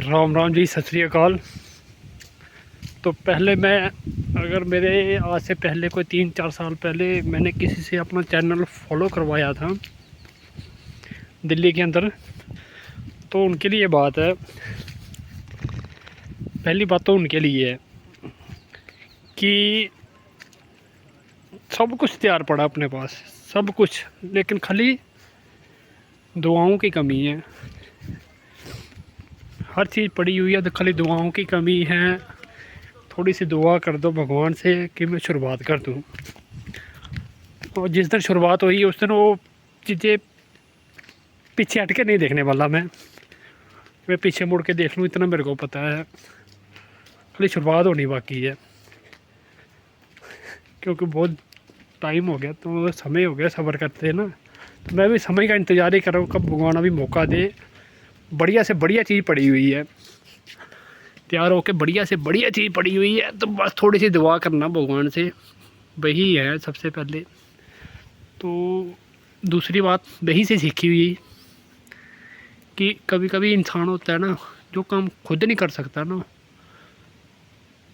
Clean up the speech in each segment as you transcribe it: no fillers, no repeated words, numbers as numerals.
राम राम जी, सत श्री अकाल। तो पहले मैं, अगर मेरे आज से पहले कोई 3-4 साल पहले मैंने किसी से अपना चैनल फॉलो करवाया था दिल्ली के अंदर, तो उनके लिए बात है। पहली बात तो उनके लिए है कि सब कुछ तैयार पड़ा अपने पास, सब कुछ, लेकिन खाली दुआओं की कमी है। हर चीज़ पड़ी हुई है, तो खाली दुआओं की कमी है। थोड़ी सी दुआ कर दो भगवान से कि मैं शुरुआत कर दूँ। और जिस दिन शुरुआत हुई उस दिन वो चीज़ें पीछे हट के नहीं देखने वाला मैं पीछे मुड़ के देख लूँ इतना मेरे को पता है। खाली शुरुआत होनी बाकी है, क्योंकि बहुत टाइम हो गया, तो समय हो गया सब्र करते हैं ना। तो मैं भी समय का इंतज़ार ही कर रहा हूँ, कब भगवान अभी मौका दे। बढ़िया से बढ़िया चीज़ पड़ी हुई है, तैयार होके बढ़िया से बढ़िया चीज़ पड़ी हुई है। तो बस थोड़ी सी दुआ करना भगवान से, वही है सबसे पहले। तो दूसरी बात वहीं से सीखी हुई कि कभी कभी इंसान होता है ना, जो काम खुद नहीं कर सकता ना,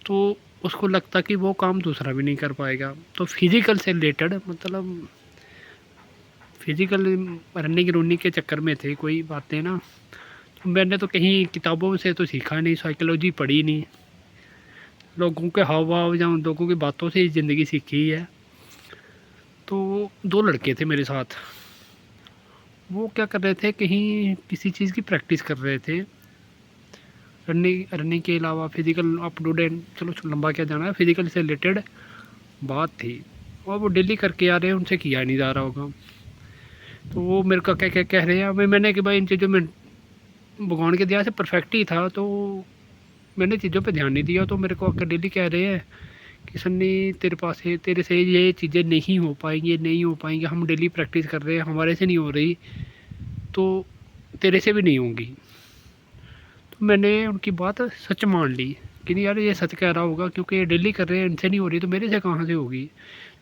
तो उसको लगता कि वो काम दूसरा भी नहीं कर पाएगा। तो फिज़िकल से रिलेटेड, मतलब फिज़िकल रनिंग रूनिंग के चक्कर में थे कोई बातें ना, तो मैंने तो कहीं किताबों से तो सीखा नहीं, साइकोलॉजी पढ़ी नहीं, लोगों के हाव भाव या लोगों की बातों से ही ज़िंदगी सीखी है। तो 2 लड़के थे मेरे साथ, वो क्या कर रहे थे, कहीं किसी चीज़ की प्रैक्टिस कर रहे थे। रनिंग रनिंग के अलावा फिज़िकल अप टू डेट, चलो लंबा क्या जाना है, फिज़िकल से रिलेटेड बात थी। और वो डेली करके आ रहे हैं, उनसे किया नहीं जा रहा होगा। तो वो मेरे को क्या क्या कह रहे हैं, मैंने कि भाई इन चीज़ों में भगवान के दया से परफेक्ट ही था, तो मैंने चीज़ों पे ध्यान नहीं दिया। तो मेरे को आकर डेली कह रहे हैं कि सन्नी तेरे से ये चीज़ें नहीं हो पाएंगी, नहीं हो पाएंगी, हम डेली प्रैक्टिस कर रहे हैं, हमारे से नहीं हो रही, तो तेरे से भी नहीं होंगी। तो मैंने उनकी बात सच मान ली कि नहीं यार, ये सच कह रहा होगा, क्योंकि ये डेली कर रहे हैं, इनसे नहीं हो रही, तो मेरे से कहाँ से होगी।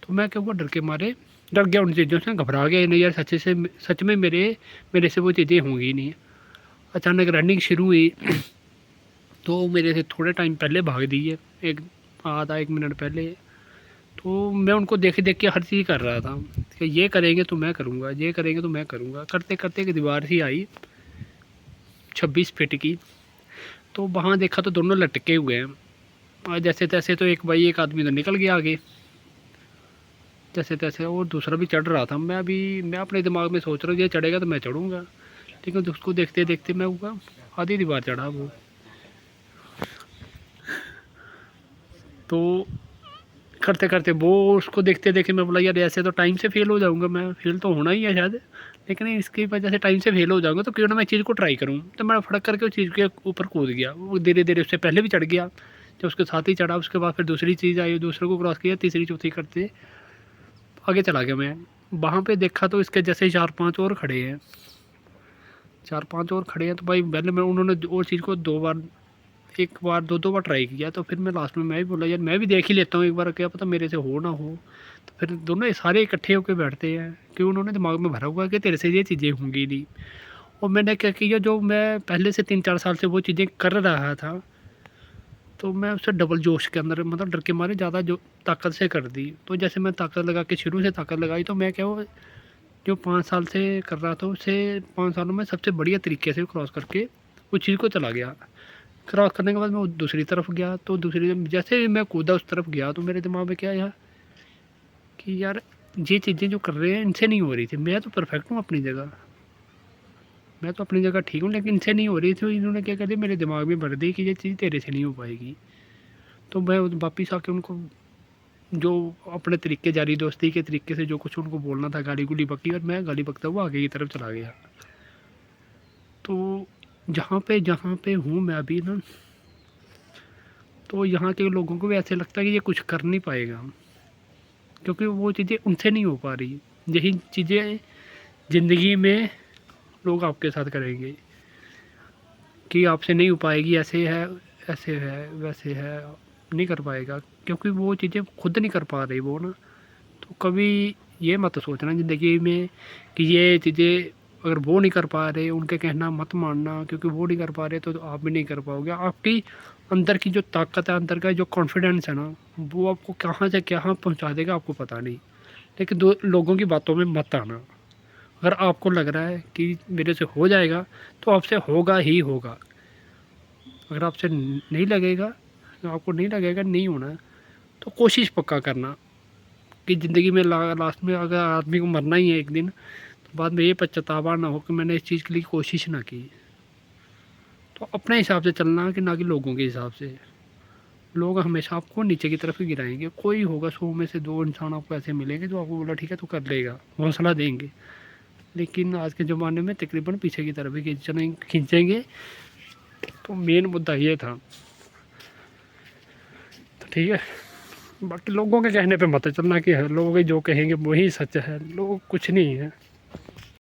तो मैं क्या हुआ, डर के मारे डर गया उन चीज़ों से, घबरा गया, नहीं यार सच में मेरे से वो चीज़ें होंगी नहीं। अचानक रनिंग शुरू हुई, तो मेरे से थोड़े टाइम पहले भाग दी है, आधा 1 मिनट पहले। तो मैं उनको देख देख के हर चीज़ कर रहा था कि ये करेंगे तो मैं करूँगा, ये करेंगे तो मैं करूँगा। करते करते एक दीवार सी आई 26 फीट की, तो वहाँ देखा तो दोनों लटके हुए हैं। और जैसे तैसे तो एक आदमी तो निकल गया आगे जैसे तैसे, और दूसरा भी चढ़ रहा था। मैं अपने दिमाग में सोच रहा हूँ ये चढ़ेगा तो मैं चढ़ूँगा, लेकिन उसको देखते देखते मैं हुआ आधी दीवार चढ़ा वो। तो करते करते वो उसको देखते देखे मैं बोला यार ऐसे तो टाइम से फेल हो जाऊँगा, मैं फेल तो होना ही है शायद, लेकिन इसकी वजह से टाइम से फेल हो जाऊँगा, तो क्यों ना मैं चीज़ को ट्राई करूँ। तो मैं फड़क करके उस चीज़ के ऊपर कूद गया। वो धीरे धीरे उससे पहले भी चढ़ गया, जब उसके साथ ही चढ़ा, उसके बाद फिर दूसरी चीज़ आई, दूसरे को क्रॉस किया, तीसरी चौथी करते आगे चला गया मैं। वहाँ पे देखा तो इसके जैसे 4-5 और खड़े हैं, 4-5 और खड़े हैं। तो भाई पहले मैं उन्होंने और चीज़ को 2 बार, 1 बार 2 बार ट्राई किया। तो फिर मैं लास्ट में मैं भी बोला यार मैं भी देख ही लेता हूँ एक बार, क्या पता मेरे से हो ना हो। तो फिर दोनों सारे इकट्ठे होकर बैठते हैं कि उन्होंने दिमाग में भरा हुआ है कि तेरे से ये चीज़ें होंगी नहीं। और मैंने क्या किया, जो मैं पहले से 3-4 साल से वो चीज़ें कर रहा था, तो मैं उससे डबल जोश के अंदर, मतलब डर के मारे ज़्यादा जो ताकत से कर दी। तो जैसे मैं ताकत लगा के शुरू से ताकत लगाई, तो मैं क्या हुआ, जो 5 साल से कर रहा था उससे 5 सालों में सबसे बढ़िया तरीके से क्रॉस करके उस चीज़ को चला गया। क्रॉस करने के बाद मैं दूसरी तरफ गया, तो दूसरी जैसे ही मैं कूदा उस तरफ गया, तो मेरे दिमाग में क्या आया कि यार ये चीज़ें जो कर रहे हैं इनसे नहीं हो रही थी। मैं तो परफेक्ट हूँ अपनी जगह, मैं तो अपनी जगह ठीक हूँ, लेकिन इनसे नहीं हो रही थी। इन्होंने क्या कर दिया, मेरे दिमाग में भर दी कि ये चीज़ तेरे से नहीं हो पाएगी। तो मैं वापस आके उनको जो अपने तरीके, जारी दोस्ती के तरीके से जो कुछ उनको बोलना था, गाली गुली बकी, और मैं गाली बकता हुआ आगे की तरफ चला गया। तो जहाँ पे हूँ मैं अभी ना, तो यहाँ के लोगों को भी ऐसे लगता है कि ये कुछ कर नहीं पाएगा, क्योंकि वो चीज़ें उनसे नहीं हो पा रही। यही चीज़ें ज़िंदगी में लोग आपके साथ करेंगे कि आपसे नहीं हो पाएगी, ऐसे है वैसे है, नहीं कर पाएगा, क्योंकि वो चीज़ें खुद नहीं कर पा रही वो ना। तो कभी ये मत सोचना ज़िंदगी में कि ये चीज़ें अगर वो नहीं कर पा रहे, उनके कहना मत मानना, क्योंकि वो नहीं कर पा रहे तो आप भी नहीं कर पाओगे। आपकी अंदर की जो ताकत है, अंदर का जो कॉन्फिडेंस है ना, वो आपको कहाँ से कहाँ पहुँचा देगा आपको पता नहीं। लेकिन दो लोगों की बातों में मत आना। अगर आपको लग रहा है कि मेरे से हो जाएगा तो आपसे होगा ही होगा। अगर आपसे नहीं लगेगा, आपको नहीं लगेगा नहीं होना है, तो कोशिश पक्का करना कि ज़िंदगी में लास्ट में अगर आदमी को मरना ही है एक दिन, तो बाद में ये पछतावा ना हो कि मैंने इस चीज़ के लिए कोशिश ना की। तो अपने हिसाब से चलना कि ना कि लोगों के हिसाब से। लोग हमेशा आपको नीचे की तरफ ही गिराएंगे। कोई होगा 100 में से 2 इंसान आपको ऐसे मिलेंगे जो आपको बोला ठीक है तू कर लेगा, हौसला देंगे। लेकिन आज के ज़माने में तकरीबन पीछे की तरफ ही खींचेंगे। तो मेन मुद्दा ये था। तो ठीक है, बाकी लोगों के कहने पे मत चलना कि लोग जो कहेंगे वही सच है। लोग कुछ नहीं है।